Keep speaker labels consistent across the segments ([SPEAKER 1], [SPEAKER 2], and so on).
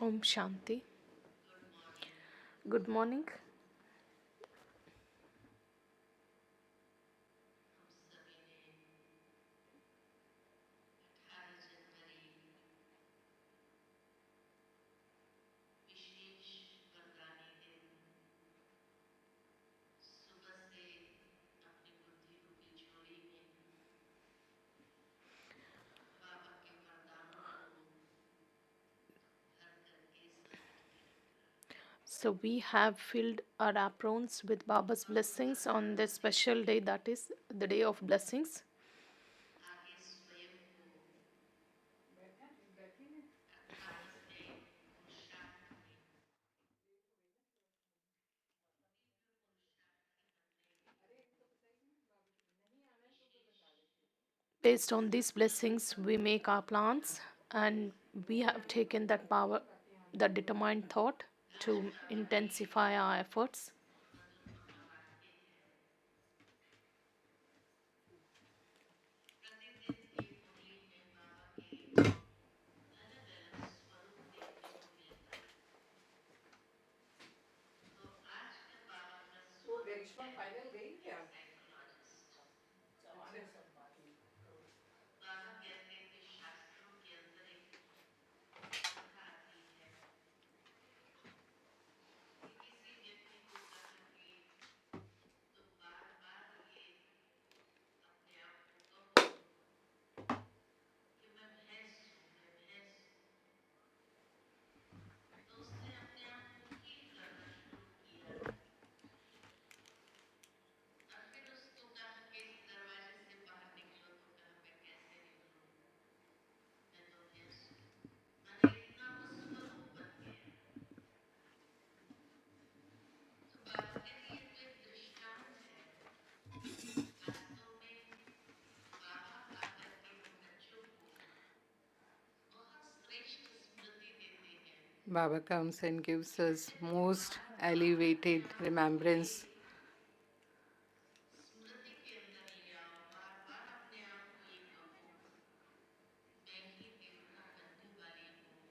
[SPEAKER 1] Om Shanti. Good morning. So we have filled our aprons with Baba's blessings on this special day, that is the day of blessings. Based on these blessings, we make our plans, and we have taken that power, that determined thought to intensify our efforts.
[SPEAKER 2] Baba comes and gives us most elevated remembrance.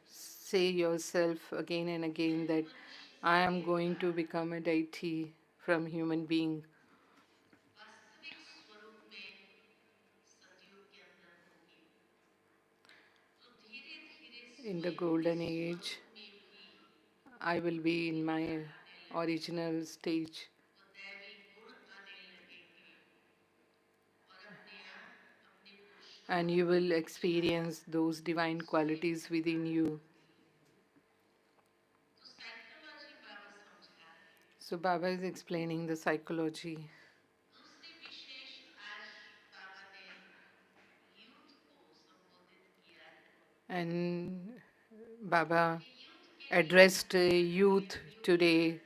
[SPEAKER 2] Say yourself again and again that I am going to become a deity from human being. In the golden age, I will be in my original stage. And you will experience those divine qualities within you. So Baba is explaining the psychology. And Baba addressed youth today.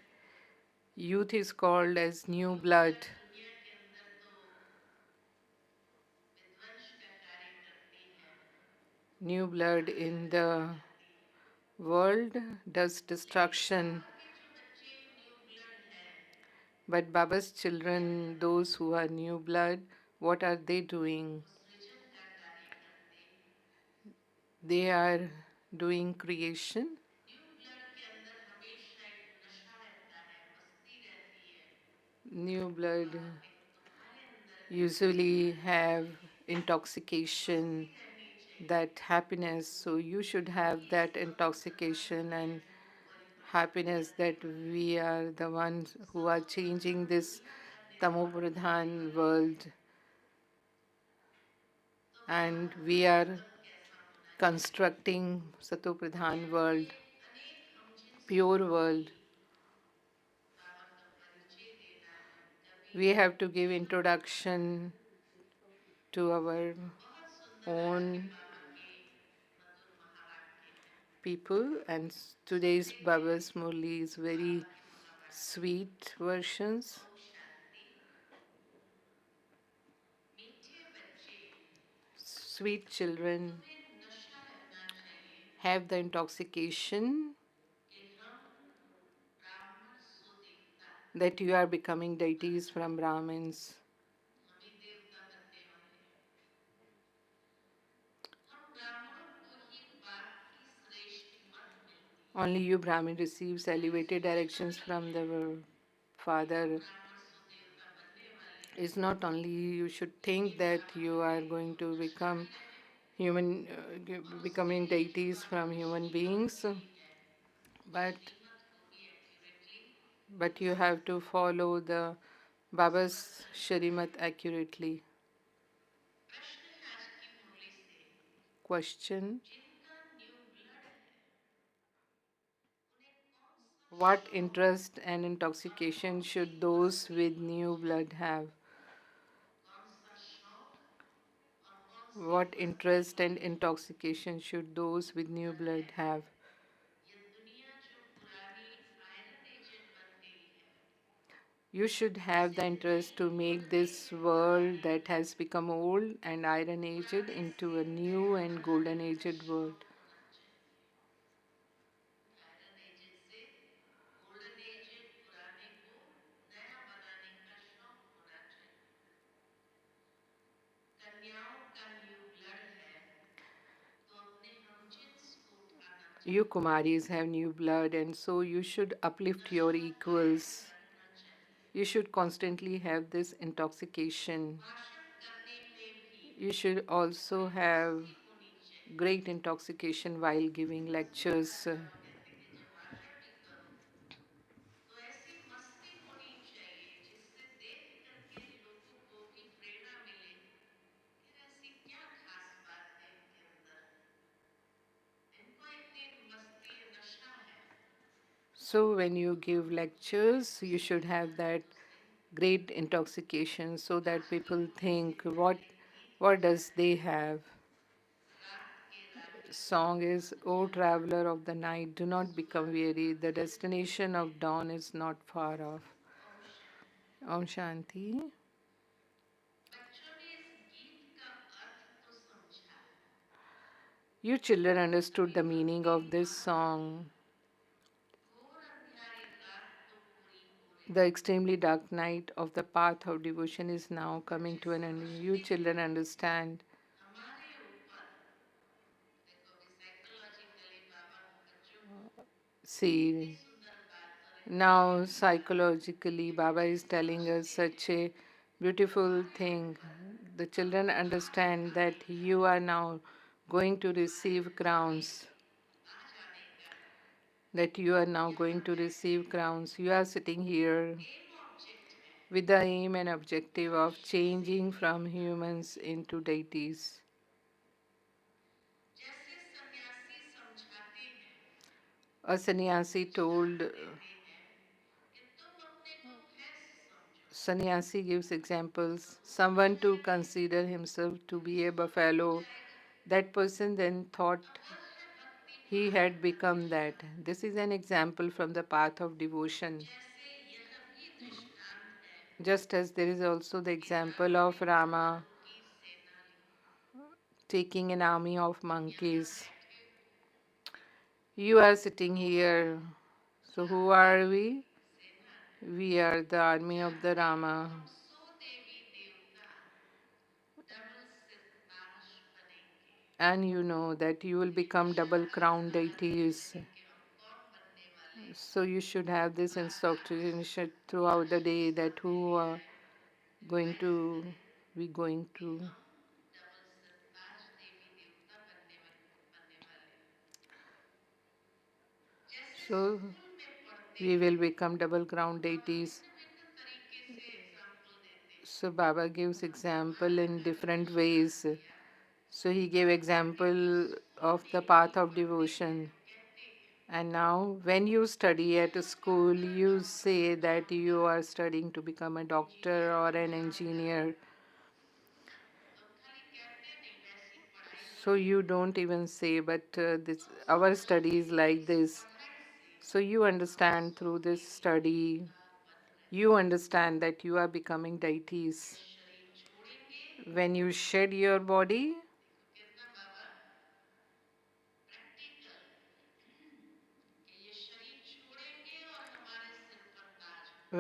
[SPEAKER 2] Youth is called as new blood. New blood in the world does destruction. But Baba's children, those who are new blood, what are they doing? They are doing creation. New blood usually have intoxication, that happiness. So you should have that intoxication and happiness that we are the ones who are changing this tamopradhan world, and we are constructing satopradhan world, pure world. We have to give introduction to our own people, and today's Baba's Murli is very sweet versions. Sweet children have the intoxication that you are becoming deities from Brahmins. Only you, Brahmin, receives elevated directions from the Father. It's not only you should think that you are going to become becoming deities from human beings, but you have to follow the Baba's Sharimat accurately. Question: what interest and intoxication should those with new blood have? What interest and intoxication should those with new blood have? You should have the interest to make this world that has become old and iron aged into a new and golden aged world. You Kumaris have new blood, and so you should uplift your equals. You should constantly have this intoxication. You should also have great intoxication while giving lectures. So when you give lectures, you should have that great intoxication so that people think what does they have. Song is, O traveler of the night, do not become weary. The destination of dawn is not far off. Om Shanti. You children understood the meaning of this song. The extremely dark night of the path of devotion is now coming to an end. You children understand. See, now psychologically, Baba is telling us such a beautiful thing. The children understand that you are now going to receive crowns. That you are now going to receive crowns. You are sitting here with the aim and objective of changing from humans into deities. A sannyasi told, sannyasi gives examples, someone to consider himself to be a buffalo. That person then thought he had become that. This is an example from the path of devotion. Just as there is also the example of Rama taking an army of monkeys. You are sitting here. So who are we? We are the army of the Rama. And you know that you will become double crowned deities. So you should have this instruction throughout the day that who are going to be going to. So we will become double crowned deities. So Baba gives example in different ways. So he gave example of the path of devotion. And now when you study at a school, you say that you are studying to become a doctor or an engineer. So you don't even say, but our study is like this. So you understand through this study, you understand that you are becoming deities. When you shed your body,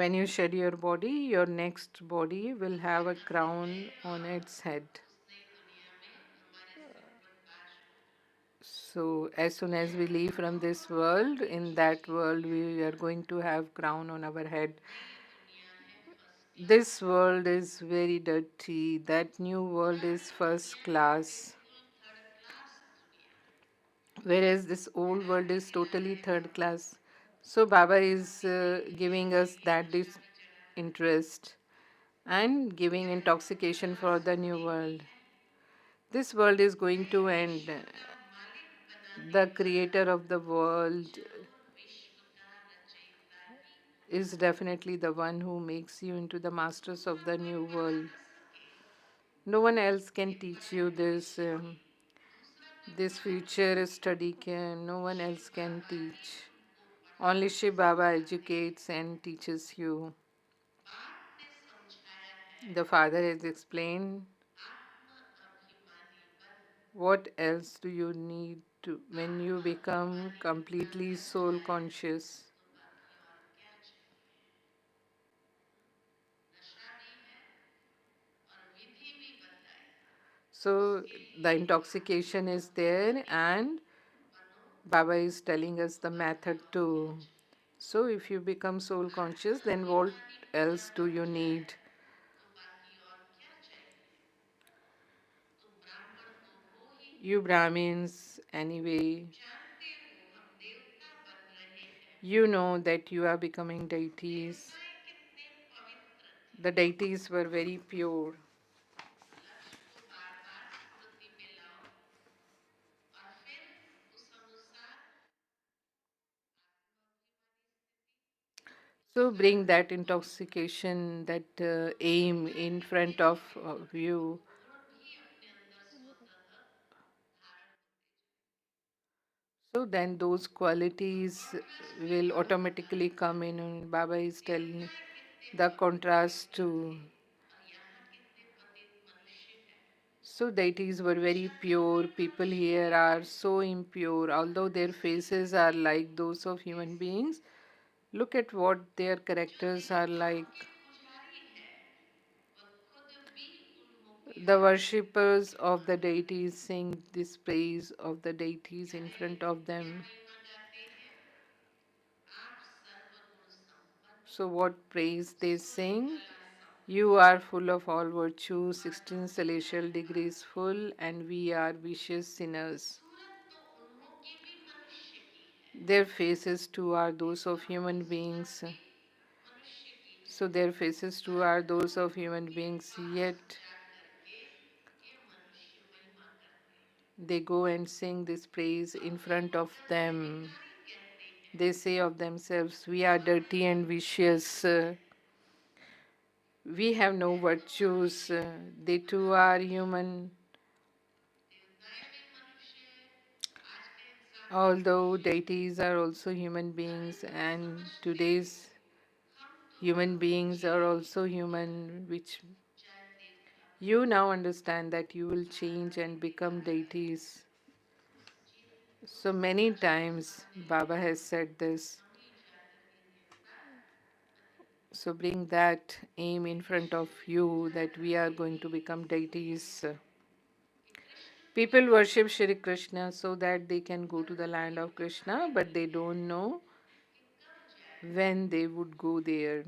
[SPEAKER 2] When you shed your body, your next body will have a crown on its head. So as soon as we leave from this world, in that world we are going to have crown on our head. This world is very dirty. That new world is first class. Whereas this old world is totally third class. So Baba is giving us that disinterest and giving intoxication for the new world. This world is going to end. The creator of the world is definitely the one who makes you into the masters of the new world. No one else can teach you this. This future study can no one else can teach. Only Shiv Baba educates and teaches you. The Father has explained. What else do you need to when you become completely soul conscious? So the intoxication is there, and Baba is telling us the method too. So if you become soul conscious, then what else do you need? You Brahmins, anyway, you know that you are becoming deities. The deities were very pure. So bring that intoxication, that aim in front of you. So then those qualities will automatically come in. And Baba is telling the contrast to. So deities were very pure. People here are so impure. Although their faces are like those of human beings, look at what their characters are like. The worshippers of the deities sing this praise of the deities in front of them. So, what praise they sing? You are full of all virtues, 16 celestial degrees full, and we are vicious sinners. Their faces too are those of human beings. So, their faces too are those of human beings, yet they go and sing this praise in front of them. They say of themselves, we are dirty and vicious. We have no virtues. They too are human. Although deities are also human beings, and today's human beings are also human, which you now understand that you will change and become deities. So many times Baba has said this. So bring that aim in front of you that we are going to become deities. People worship Shri Krishna so that they can go to the land of Krishna, but they don't know when they would go there.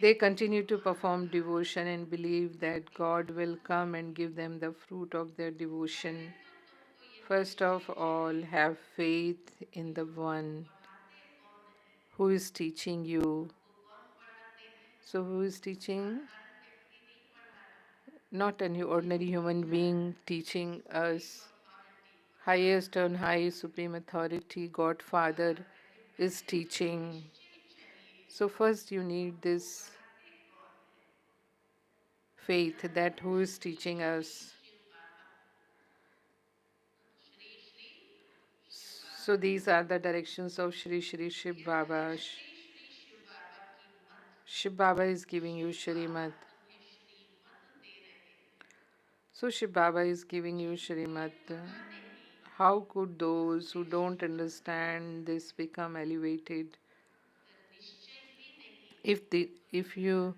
[SPEAKER 2] They continue to perform devotion and believe that God will come and give them the fruit of their devotion. First of all, have faith in the one who is teaching you. So, who is teaching? Not an ordinary human being teaching us. Highest on high, supreme authority, God Father is teaching. So, first, you need this faith that who is teaching us. So these are the directions of Shri Shri Shiv Baba. Shiv Baba is giving you Shrimat. So Shiv Baba is giving you Shrimat. How could those who don't understand this become elevated? If you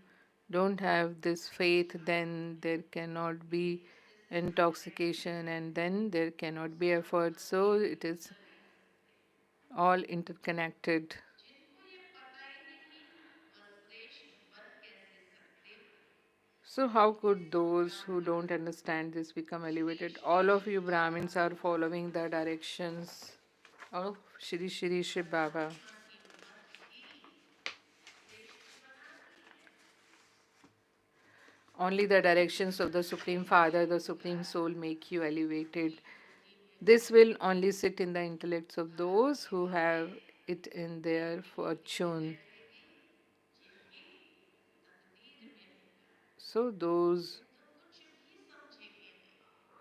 [SPEAKER 2] don't have this faith, then there cannot be intoxication, and then there cannot be effort. So it is all interconnected. So how could those who don't understand this become elevated? All of you Brahmins are following the directions of Shri Shri Shiv Baba. Only the directions of the Supreme Father, the Supreme Soul, make you elevated. This will only sit in the intellects of those who have it in their fortune. So, those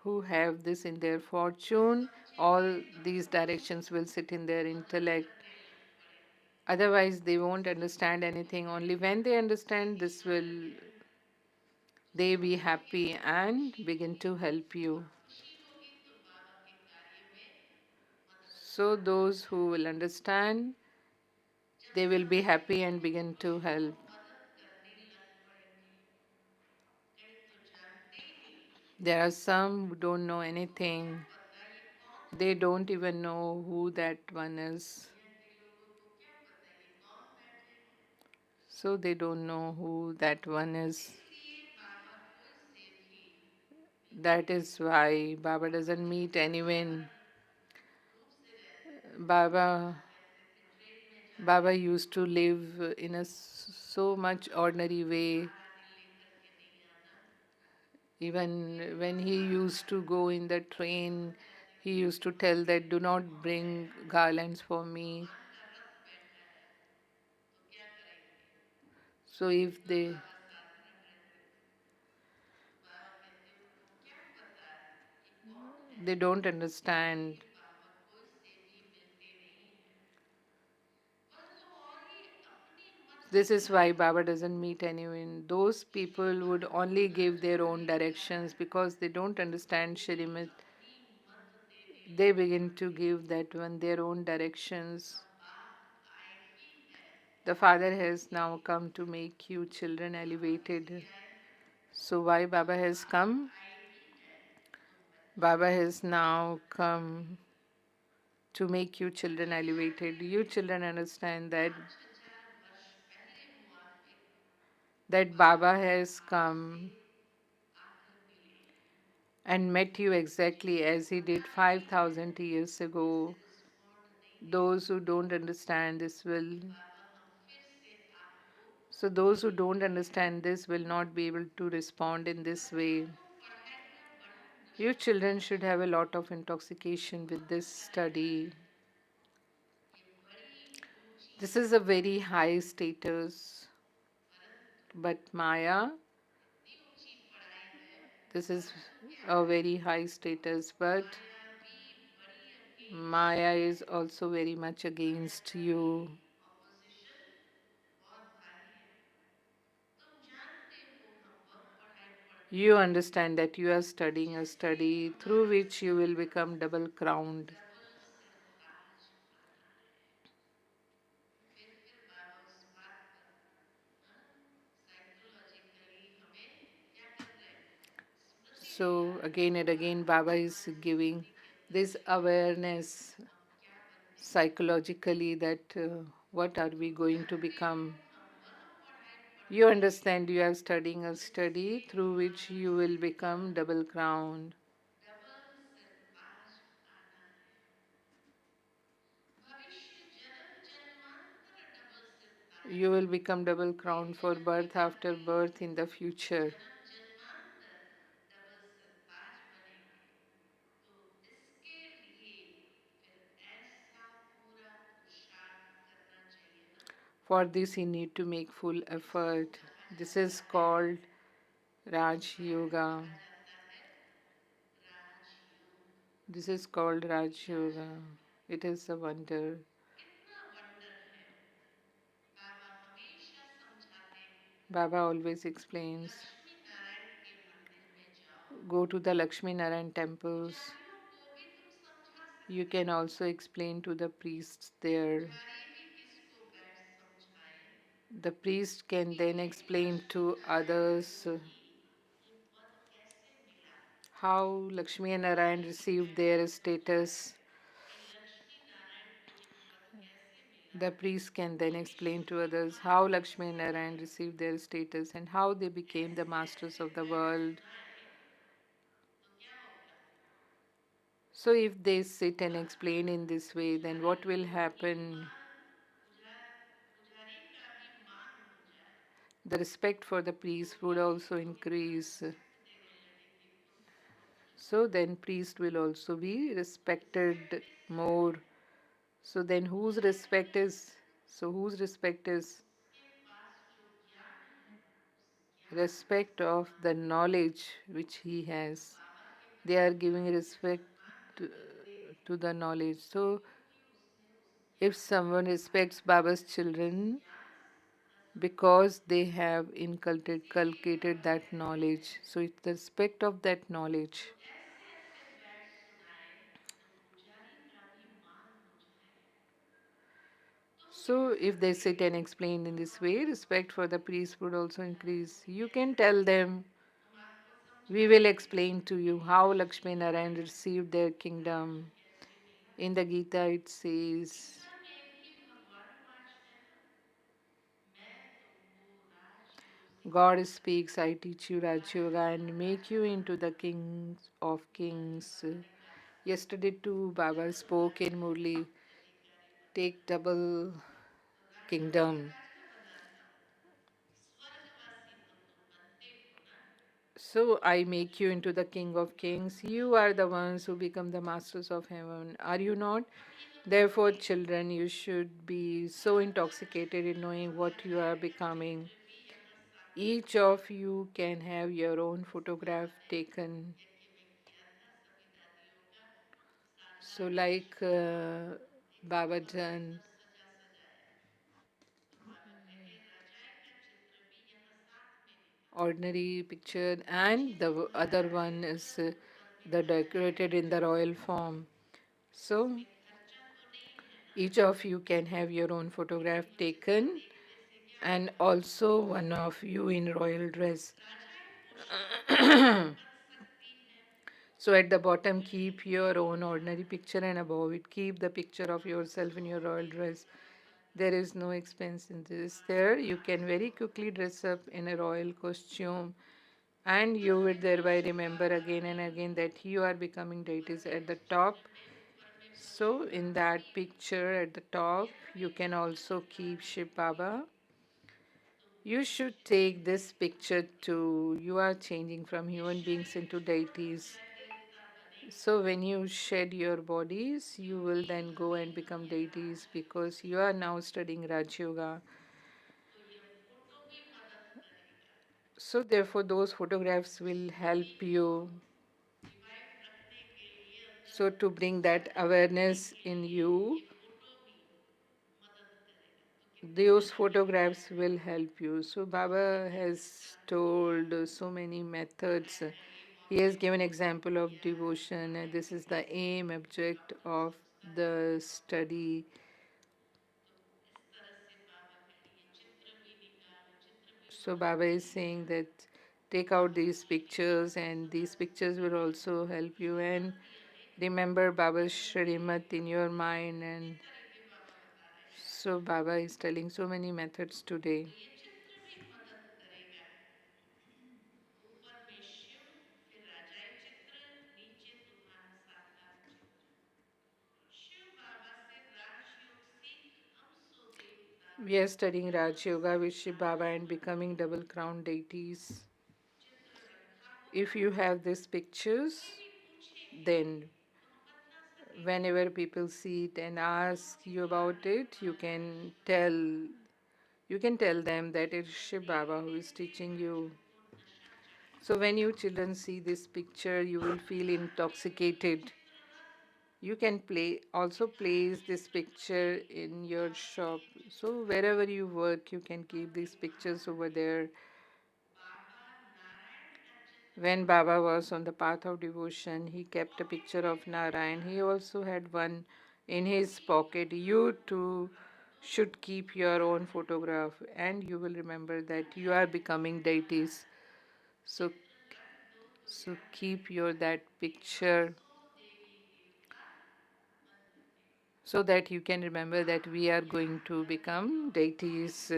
[SPEAKER 2] who have this in their fortune, all these directions will sit in their intellect. Otherwise, they won't understand anything. Only when they understand this will they be happy and begin to help you. So, those who will understand, they will be happy and begin to help. There are some who don't know anything. They don't even know who that one is. So they don't know who that one is. That is why Baba doesn't meet anyone. Baba Baba used to live in a so much ordinary way. Even when he used to go in the train, he used to tell that do not bring garlands for me. So if they don't understand, this is why Baba doesn't meet anyone. Those people would only give their own directions because they don't understand Shrimad. They begin to give that one their own directions. The Father has now come to make you children elevated. So why Baba has come? Baba has now come to make you children elevated. You children understand that Baba has come and met you exactly as he did 5,000 years ago. Those who don't understand this will so those who don't understand this will not be able to respond in this way. You children should have a lot of intoxication with this study. This is a very high status, but Maya, this is a very high status, but Maya is also very much against you. You understand that you are studying a study through which you will become double crowned. So, again and again, Baba is giving this awareness psychologically that what are we going to become. You understand you are studying a study through which you will become double crowned. You will become double crowned for birth after birth in the future. For this, you need to make full effort. This is called Raj Yoga. This is called Raj Yoga. It is a wonder. Baba always explains go to the Lakshmi Narayan temples. You can also explain to the priests there. The priest can then explain to others how Lakshmi and Narayan received their status. The priest can then explain to others how Lakshmi and Narayan received their status and how they became the masters of the world. So, if they sit and explain in this way, then what will happen? The respect for the priest would also increase. So, then priest will also be respected more. So, then whose respect is respect of the knowledge which he has. They are giving respect to, to the knowledge. So, if someone respects Baba's children because they have inculcated that knowledge, so it's the respect of that knowledge. So, if they sit and explain in this way, respect for the priest would also increase. You can tell them, we will explain to you how Lakshmi Narayan received their kingdom. In the Gita, it says, God speaks, I teach you Raj Yoga and make you into the kings of kings. Yesterday, too, Baba spoke in Murli, take double kingdom. So I make you into the King of Kings. You are the ones who become the masters of heaven. Are you not? Therefore, children, you should be so intoxicated in knowing what you are becoming. Each of you can have your own photograph taken. So, like Baba Jan, ordinary picture, and the other one is the decorated in the royal form. So, each of you can have your own photograph taken, and also one of you in royal dress. So at the bottom, keep your own ordinary picture, and above it, keep the picture of yourself in your royal dress. There is no expense in this. There, you can very quickly dress up in a royal costume, and you will thereby remember again and again that you are becoming deities at the top. So, in that picture at the top, you can also keep Shiv Baba. You should take this picture too. You are changing from human beings into deities. So, when you shed your bodies, you will then go and become deities because you are now studying Raj Yoga. So, therefore, those photographs will help you. So, to bring that awareness in you, those photographs will help you. So, Baba has told so many methods. He has given example of devotion. This is the aim, object of the study. So Baba is saying that take out these pictures, and these pictures will also help you. And remember Baba's Shrimat in your mind. And so Baba is telling so many methods today. We are studying Raj Yoga with Shiv Baba and becoming double crown deities. If you have these pictures, then whenever people see it and ask you about it, you can tell them that it's Shiv Baba who is teaching you. So when you children see this picture, you will feel intoxicated. You can place this picture in your shop. So wherever you work, you can keep these pictures over there. When Baba was on the path of devotion, he kept a picture of Narayan. He also had one in his pocket. You too should keep your own photograph, and you will remember that you are becoming deities. So, keep your that picture so that you can remember that we are going to become deities.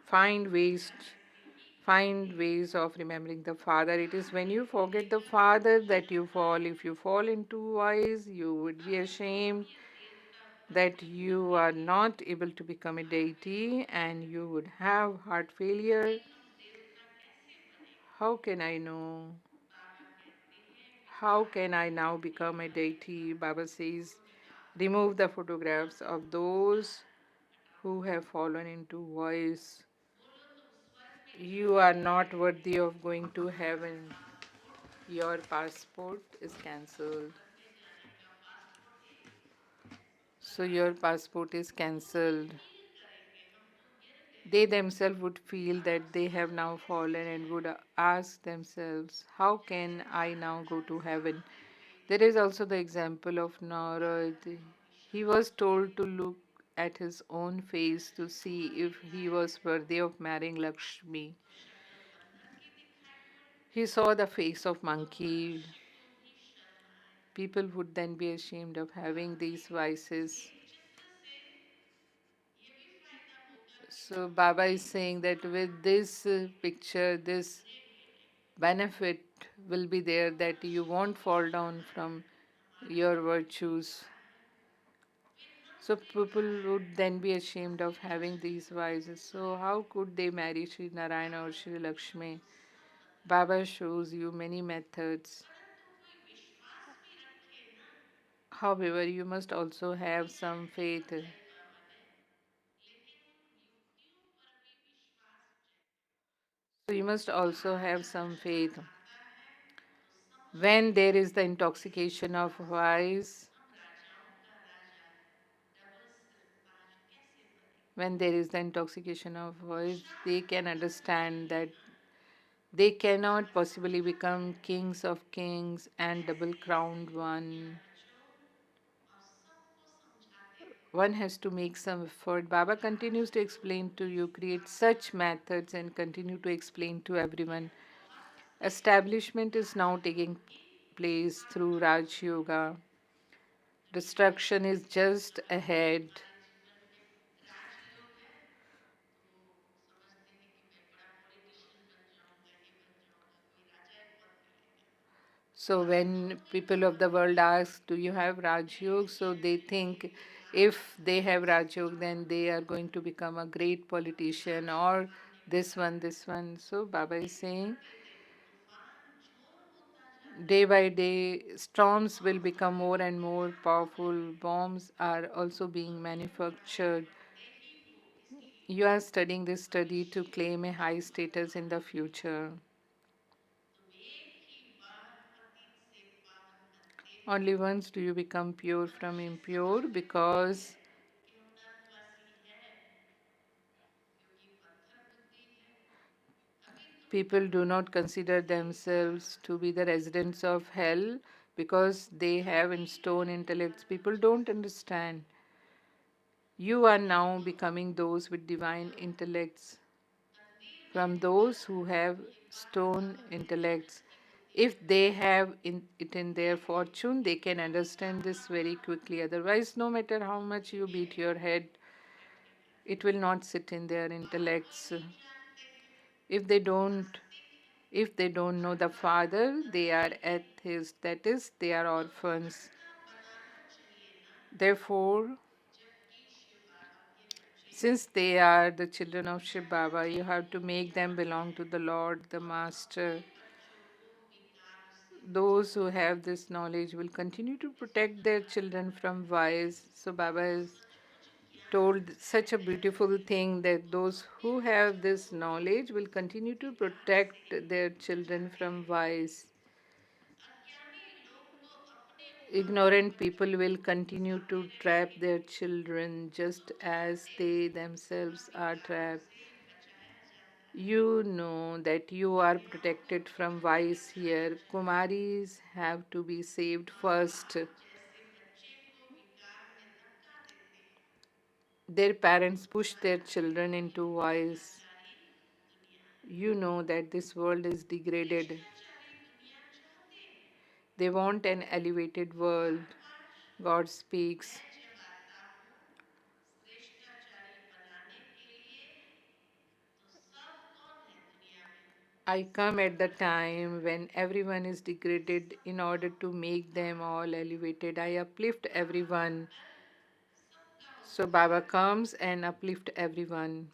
[SPEAKER 2] Find ways find ways of remembering the Father. It is when you forget the Father that you fall. If you fall into vice, you would be ashamed that you are not able to become a deity and you would have heart failure. How can I know? How can I now become a deity? Baba says, remove the photographs of those who have fallen into vice. You are not worthy of going to heaven. Your passport is cancelled. So your passport is cancelled. They themselves would feel that they have now fallen and would ask themselves, how can I now go to heaven? There is also the example of Narad. He was told to look at his own face to see if he was worthy of marrying Lakshmi. He saw the face of monkey. People would then be ashamed of having these vices. So Baba is saying that with this picture, this benefit will be there that you won't fall down from your virtues. So people would then be ashamed of having these vices. So how could they marry Sri Narayana or Sri Lakshmi? Baba shows you many methods. However, you must also have some faith. So you must also have some faith. When there is the intoxication of vice, when there is the intoxication of voice, they can understand that they cannot possibly become kings of kings and double crowned one. One has to make some effort. Baba continues to explain to you, create such methods and continue to explain to everyone. Establishment is now taking place through Raj Yoga. Destruction is just ahead. So when people of the world ask, do you have Raj Yoga? So they think if they have Raj Yoga, then they are going to become a great politician or this one, this one. So Baba is saying, day by day, storms will become more and more powerful. Bombs are also being manufactured. You are studying this study to claim a high status in the future. Only once do you become pure from impure because people do not consider themselves to be the residents of hell because they have in stone intellects. People don't understand. You are now becoming those with divine intellects from those who have stone intellects. If they have it in their fortune, they can understand this very quickly. Otherwise, no matter how much you beat your head, it will not sit in their intellects. If they don't If they don't know the Father, they are atheists, that is, they are orphans. Therefore, since they are the children of Shiv Baba, you have to make them belong to the Lord, the Master. Those who have this knowledge will continue to protect their children from vice. So, Baba has told such a beautiful thing that those who have this knowledge will continue to protect their children from vice. Ignorant people will continue to trap their children just as they themselves are trapped. You know that you are protected from vice here. Kumaris have to be saved first. Their parents push their children into vice. You know that this world is degraded. They want an elevated world. God speaks, I come at the time when everyone is degraded in order to make them all elevated. I uplift everyone. So Baba comes and uplift everyone.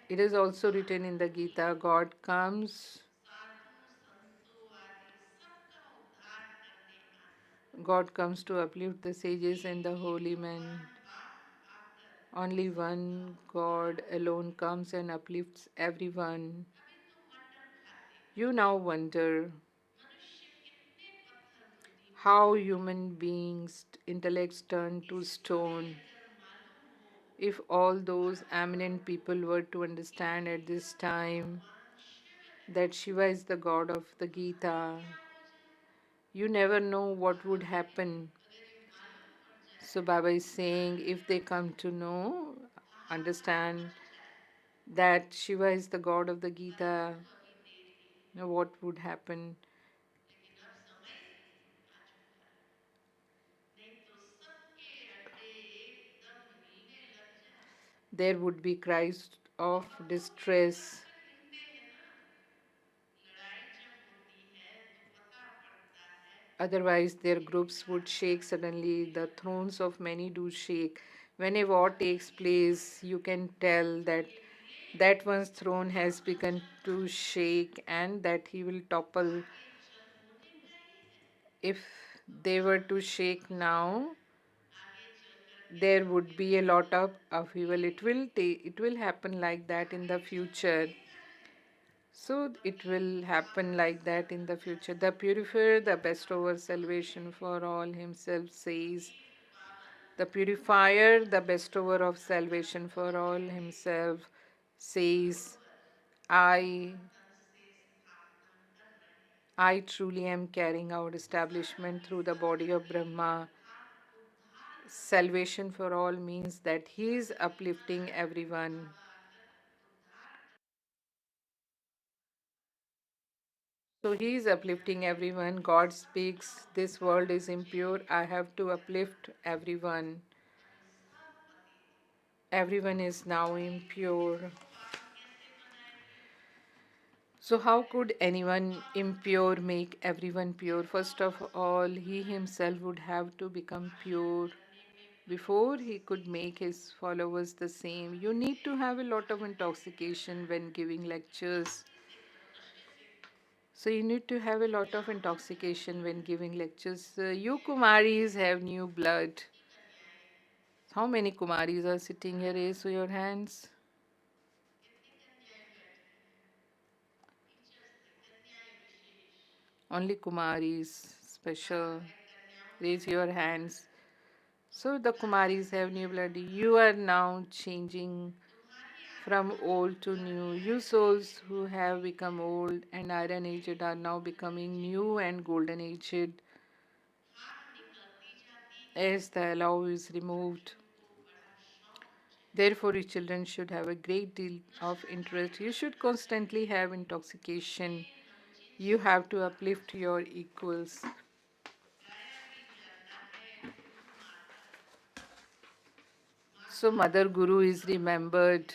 [SPEAKER 2] It is also written in the Gita, God comes to uplift the sages and the holy men. Only one God alone comes and uplifts everyone. You now wonder how human beings' intellects turn to stone. If all those eminent people were to understand at this time that Shiva is the god of the Gita, you never know what would happen. So Baba is saying if they come to know, understand that Shiva is the god of the Gita, what would happen? There would be cries of distress. Otherwise, their groups would shake suddenly. The thrones of many do shake. When a war takes place, you can tell that that one's throne has begun to shake and that he will topple. If they were to shake now, there would be a lot of upheaval. It will happen like that in the future. So it will happen like that in the future. The purifier, the bestower salvation for all himself says. The purifier, the bestower of salvation for all himself says, I I truly am carrying out establishment through the body of Brahma. Salvation for all means that he is uplifting everyone. So he is uplifting everyone. God speaks, this world is impure. I have to uplift everyone. Everyone is now impure. So, how could anyone impure make everyone pure? First of all, he himself would have to become pure before he could make his followers the same. You need to have a lot of intoxication when giving lectures. So, you need to have a lot of intoxication when giving lectures. You Kumaris have new blood. How many Kumaris are sitting here? Raise your hands. Only Kumaris, special. Raise your hands. So the Kumaris have new blood. You are now changing from old to new. You souls who have become old and iron aged are now becoming new and golden aged as the alloy is removed. Therefore, your children should have a great deal of interest. You should constantly have intoxication. You have to uplift your equals. So, Mother Guru is remembered.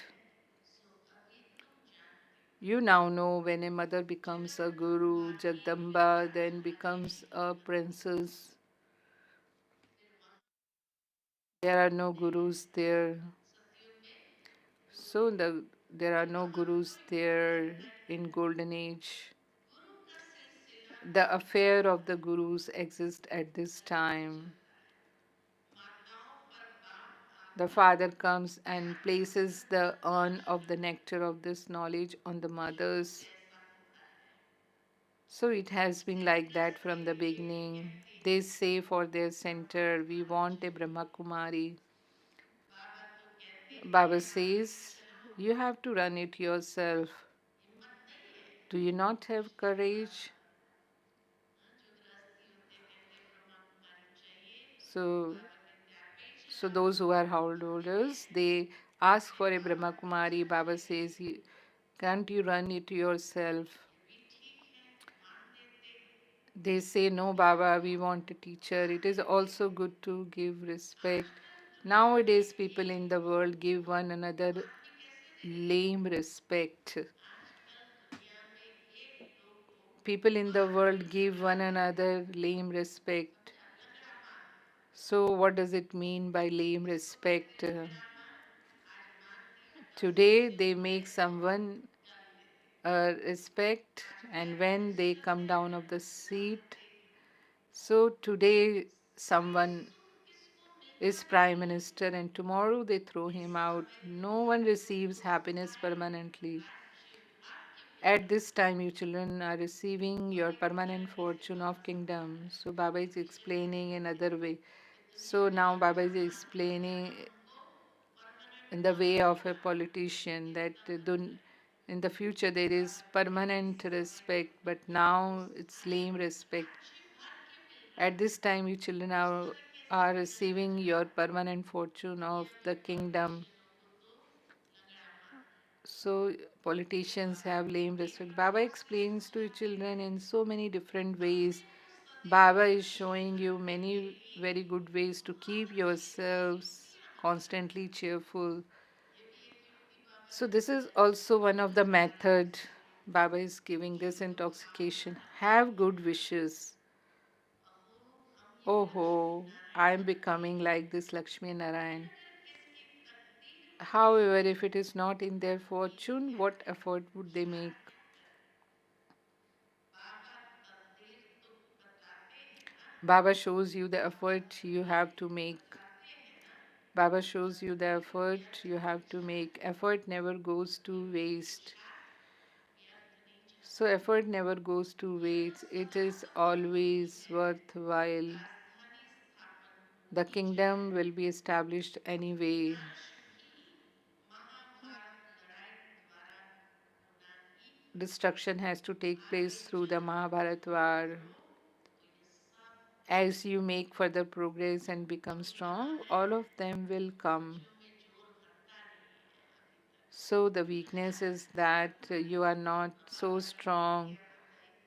[SPEAKER 2] You now know when a mother becomes a guru, Jagdamba then becomes a princess. There are no gurus there. There are no gurus there in Golden Age. The affair of the gurus exists at this time. The father comes and places the urn of the nectar of this knowledge on the mothers. So it has been like that from the beginning. They say for their center, we want a Brahma Kumari. Baba says, you have to run it yourself. Do you not have courage? So So those who are householders, they ask for a Brahma Kumari. Baba says, can't you run it yourself? They say, no, Baba, we want a teacher. It is also good to give respect. Nowadays, people in the world give one another lame respect. People in the world give one another lame respect. So, what does it mean by lame respect? Today, they make someone respect, and when they come down of the seat, so today someone is prime minister and tomorrow they throw him out. No one receives happiness permanently. At this time, you children are receiving your permanent fortune of kingdom. So Baba is explaining another way. So now Baba is explaining in the way of a politician that in the future there is permanent respect, but now it's lame respect. At this time, you children are receiving your permanent fortune of the kingdom. So politicians have lame respect. Baba explains to children in so many different ways. Baba is showing you many very good ways to keep yourselves constantly cheerful. So this is also one of the method Baba is giving this intoxication. Have good wishes. Oh ho, I am becoming like this Lakshmi Narayan. However, if it is not in their fortune, what effort would they make? Baba shows you the effort you have to make. Baba shows you the effort you have to make. Effort never goes to waste. So, effort never goes to waste. It is always worthwhile. The kingdom will be established anyway. Destruction has to take place through the Mahabharat war. As you make further progress and become strong, all of them will come. So the weakness is that you are not so strong,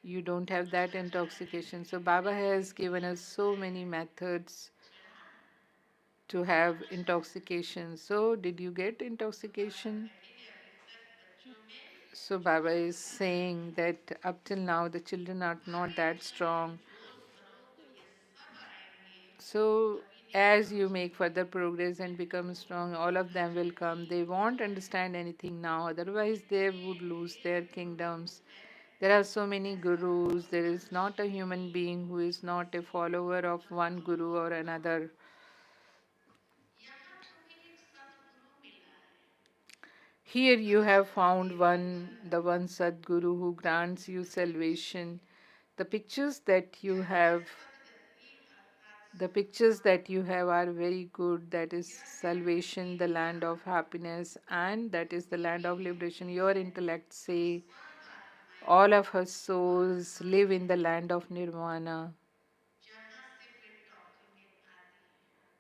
[SPEAKER 2] you don't have that intoxication. So Baba has given us so many methods to have intoxication. So did you get intoxication? So Baba is saying that up till now the children are not that strong. So, as you make further progress and become strong, all of them will come. They won't understand anything now, otherwise, they would lose their kingdoms. There are so many gurus. There is not a human being who is not a follower of one guru or another. Here you have found one, the one Sadguru who grants you salvation. The pictures that you have The pictures that you have are very good. That is salvation, the land of happiness, and that is the land of liberation. Your intellect say all of her souls live in the land of nirvana,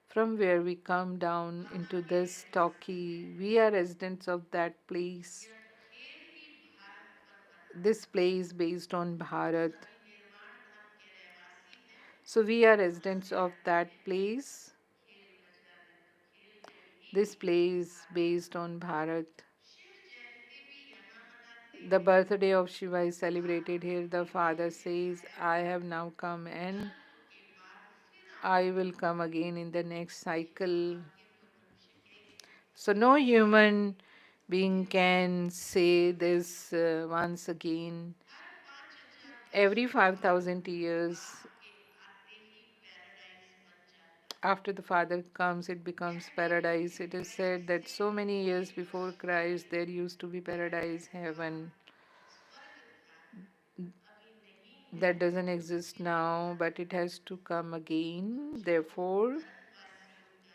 [SPEAKER 2] from where we come down into this talkie. We are residents of that place. This place based on Bharat. So we are residents of that place. This place based on Bharat. The birthday of Shiva is celebrated here. The father says, I have now come and I will come again in the next cycle. So, no human being can say this once again. Every 5,000 years after the father comes, it becomes paradise. It is said that so many years before Christ, there used to be paradise, heaven. That doesn't exist now, but it has to come again. Therefore,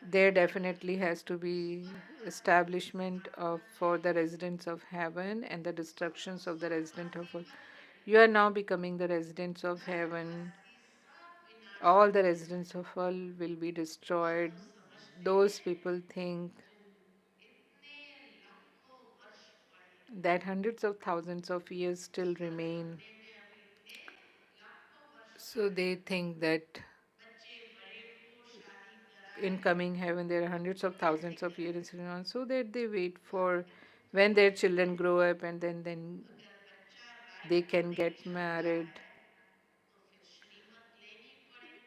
[SPEAKER 2] there definitely has to be establishment of for the residents of heaven and the destructions of the resident of earth. You are now becoming the residents of heaven. All the residents of hell will be destroyed. those people think that hundreds of thousands of years still remain. So they think that in coming heaven there are hundreds of thousands of years and on, so that they wait for when their children grow up and then they can get married.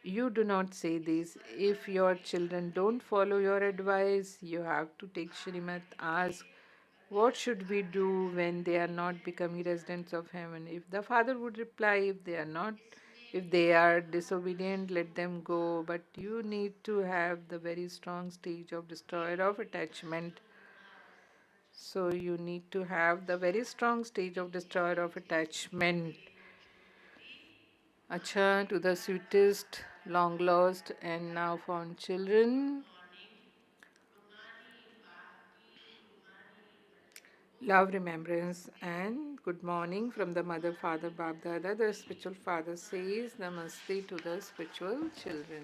[SPEAKER 2] You do not say this. If your children don't follow your advice, you have to take Shrimat. Ask, what should we do when they are not becoming residents of heaven? If the father would reply, if they are not, if they are disobedient, let them go. But you need to have the very strong stage of destroyer of attachment. So you need to have the very strong stage of destroyer of attachment. Acha, to the sweetest, long lost, and now found children. Love, remembrance, and good morning from the Mother, Father, Bab Dada. The spiritual father says Namaste to the spiritual children.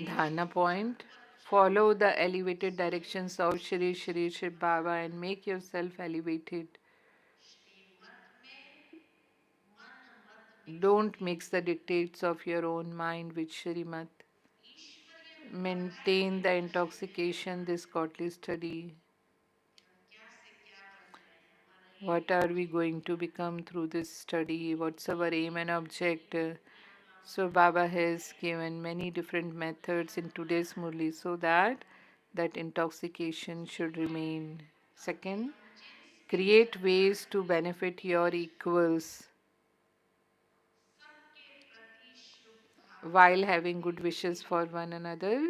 [SPEAKER 2] Dhana point. Follow the elevated directions of Shri Shri Shiv Baba and make yourself elevated. Don't mix the dictates of your own mind with Shrimat. Maintain the intoxication, this godly study. What are we going to become through this study? What's our aim and object? So Baba has given many different methods in today's Murli so that that intoxication should remain. Second, create ways to benefit your equals while having good wishes for one another.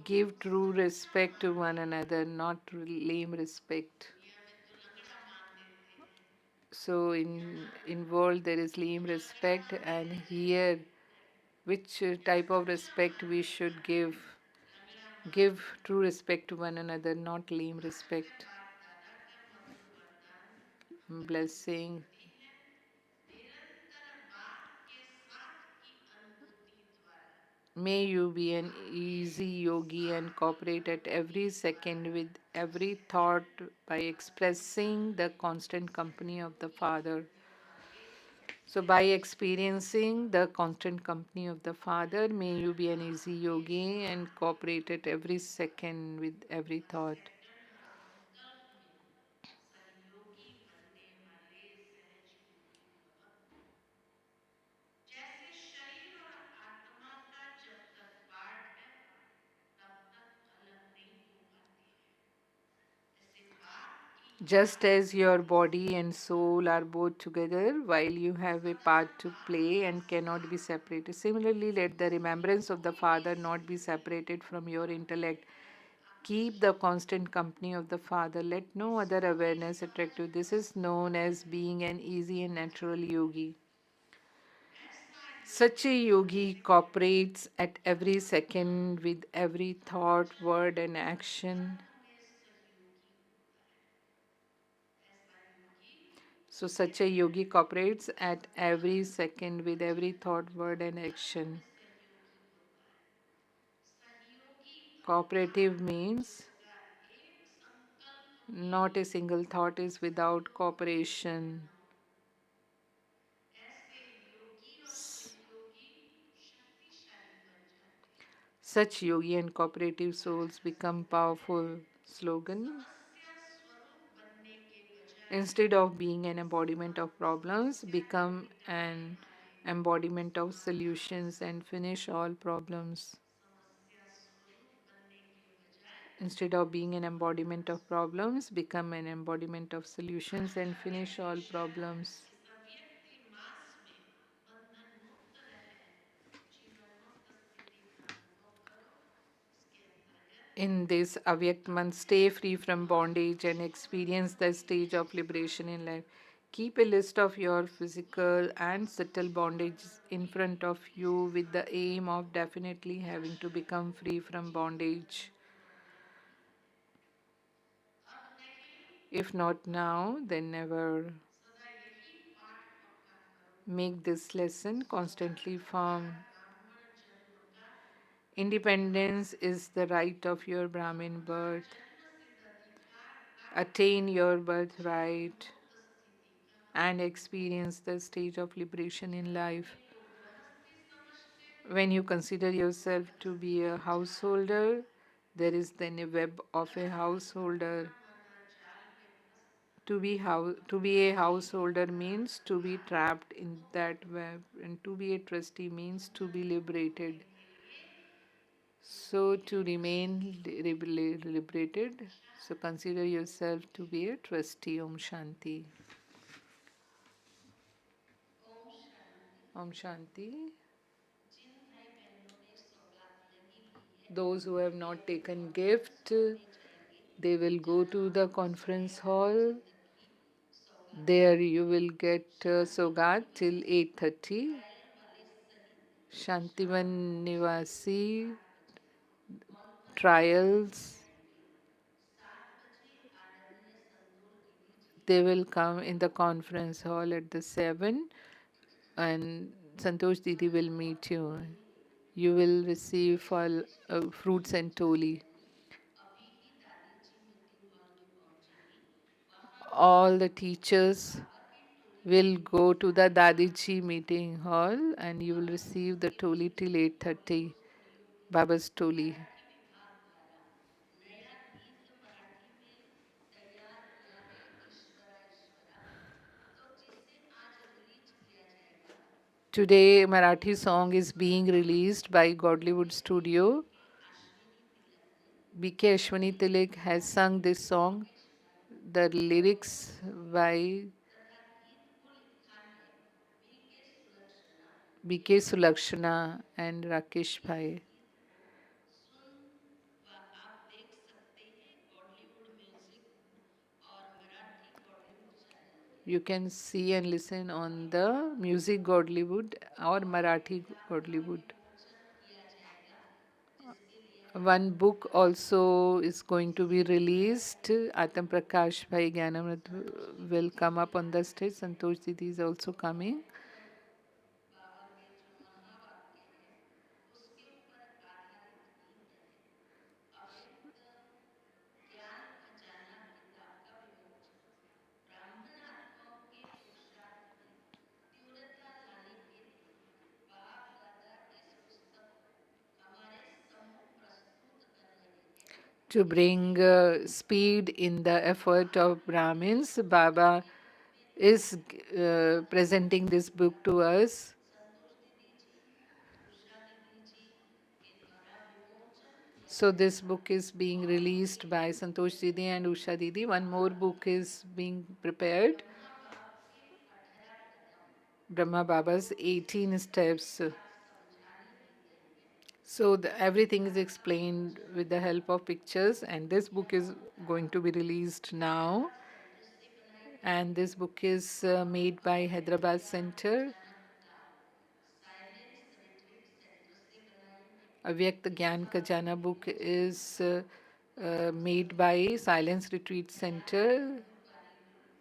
[SPEAKER 2] Give true respect to one another, not lame respect. So in world there is lame respect, and here which type of respect we should give true respect to one another, not lame respect. Blessing. May you be an easy yogi and cooperate at every second with every thought by expressing the constant company of the Father. So, by experiencing the constant company of the Father, may you be an easy yogi and cooperate at every second with every thought. Just as your body and soul are both together while you have a part to play and cannot be separated. Similarly, let the remembrance of the Father not be separated from your intellect. Keep the constant company of the Father. Let no other awareness attract you. This is known as being an easy and natural yogi. Such a yogi cooperates at every second with every thought, word, and action. So, such a yogi cooperates at every second with every thought, word, and action. Cooperative means not a single thought is without cooperation. Such yogi and cooperative souls become powerful. Slogan. Instead of being an embodiment of problems, become an embodiment of solutions and finish all problems. Instead of being an embodiment of problems, become an embodiment of solutions and finish all problems. In this Avyakt month, stay free from bondage and experience the stage of liberation in life. Keep a list of your physical and subtle bondages in front of you with the aim of definitely having to become free from bondage. If not now, then never. Make this lesson constantly firm. Independence is the right of your Brahmin birth. Attain your birthright and experience the stage of liberation in life. When you consider yourself to be a householder, there is then a web of a householder. To be a householder means to be trapped in that web, and to be a trustee means to be liberated. So to remain liberated, so consider yourself to be a trustee. Om Shanti. Om Shanti. Those who have not taken gift, they will go to the conference hall. There you will get Sogat till 8:30. Shantivan Nivasi trials. They will come in the conference hall at the 7, and Santosh Didi will meet you. You will receive fruits and toli. All the teachers will go to the Dadiji meeting hall, and you will receive the toli till 8:30. Baba's toli. Today, Marathi song is being released by Godlywood Studio. B.K. Ashwani Tilak has sung this song. The lyrics by B.K. Sulakshana and Rakesh Bhai. You can see and listen on the Music Godlywood or Marathi Godlywood. One book also is going to be released. Atam Prakash Bhai Gyanamrit will come up on the stage. Santosh Didi is also coming. To bring speed in the effort of Brahmins, Baba is presenting this book to us. So this book is being released by Santosh Didi and Usha Didi. One more book is being prepared. Brahma Baba's 18 steps. So everything is explained with the help of pictures, and this book is going to be released now. And this book is made by Hyderabad Center. Avyakt Gyan Kajana book is made by Silence Retreat Center,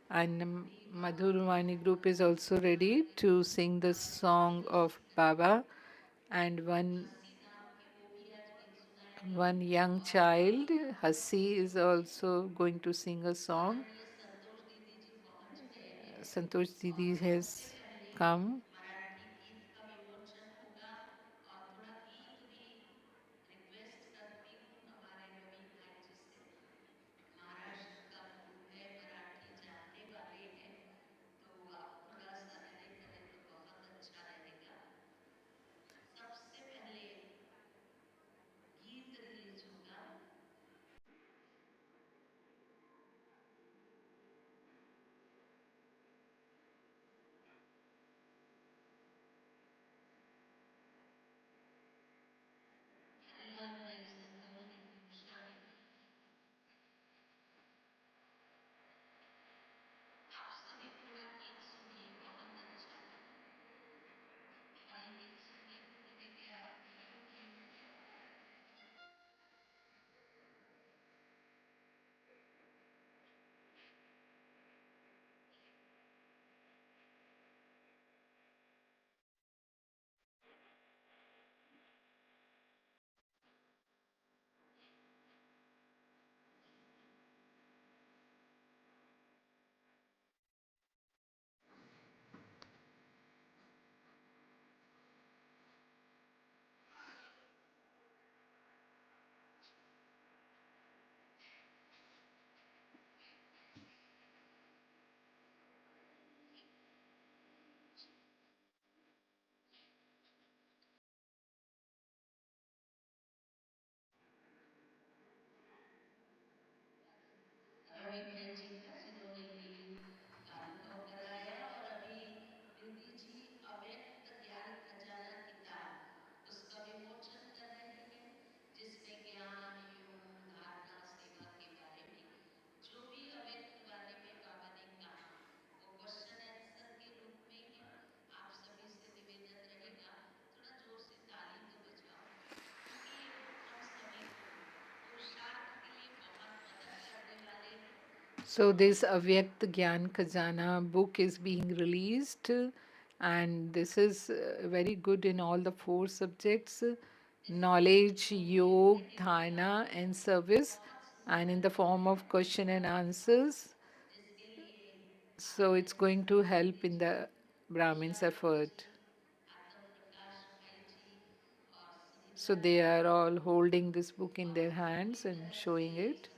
[SPEAKER 2] and Madhurvani group is also ready to sing the song of Baba, and one young child, Hasi, is also going to sing a song. Santosh Didi has come. So this Avyakt Gyan Khazana book is being released, and this is very good in all the four subjects: knowledge, yoga, dhana, and service, and in the form of question and answers. So it's going to help in the Brahmins' effort. So they are all holding this book in their hands and showing it.